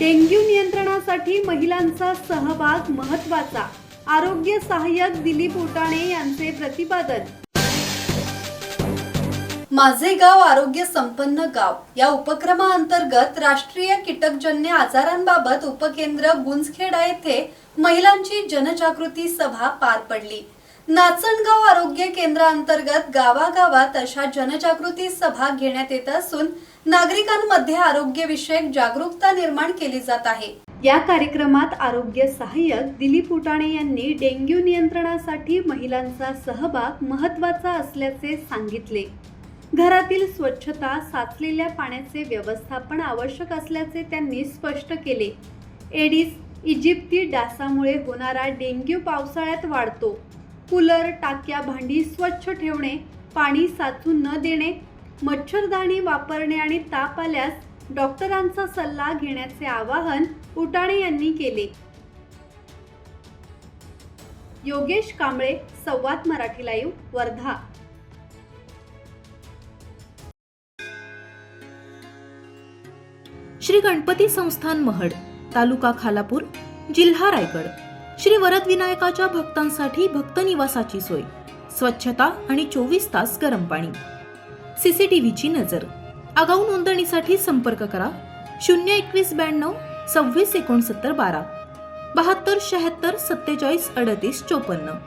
Dengue नियंत्रणासाठी महिलांचा सहभाग महत्त्वाचा, आरोग्य सहाय्यक दिलीप उटाणे यांचे प्रतिपादन। माझे गाव आरोग्य संपन्न गाव या उपक्रमाअंतर्गत राष्ट्रीय कीटकजन्य आजारांबाबत उपकेंद्र गुंजखेडा येथे महिलांची जनजागृती सभा पार पडली। नाचणगाव आरोग्य केंद्राअंतर्गत गावागावात अशा जनजागृती सभा घेण्यात येत असून नागरिकांमध्ये आरोग्यविषयक जागरूकता निर्माण केली जात आहे। या कार्यक्रमात आरोग्य सहाय्यक दिलीप उटाणे यांनी डेंग्यू नियंत्रणासाठी महिलांचा सहभाग महत्त्वाचा असल्याचे सांगितले। घरातील स्वच्छता, साचलेल्या पाण्याचे व्यवस्थापन आवश्यक असल्याचे त्यांनी स्पष्ट केले। एडिस इजिप्ती डासामुळे होणारा डेंग्यू पावसाळ्यात वाढतो। कूलर, टाक्या, भांडी स्वच्छ ठेवणे, पाणी साचून न देणे, मच्छरदाणी वापरणे आणि ताप आल्यास डॉक्टरांचा सल्ला घेण्याचे आवाहन उटाणे यांनी केले। योगेश कांबळे, संवाद मराठी लाईव्ह, वर्धा। श्री गणपती संस्थान महड, तालुका खालापूर, जिल्हा रायगड। श्री वरद विनायकाच्या भक्तांसाठी भक्त निवासाची सोय, स्वच्छता आणि 24 तास गरम पाणी, सीसीटीव्हीची नजर। आगाऊ नोंदणीसाठी संपर्क करा 02192 26 69 12 72 76 47 38 54।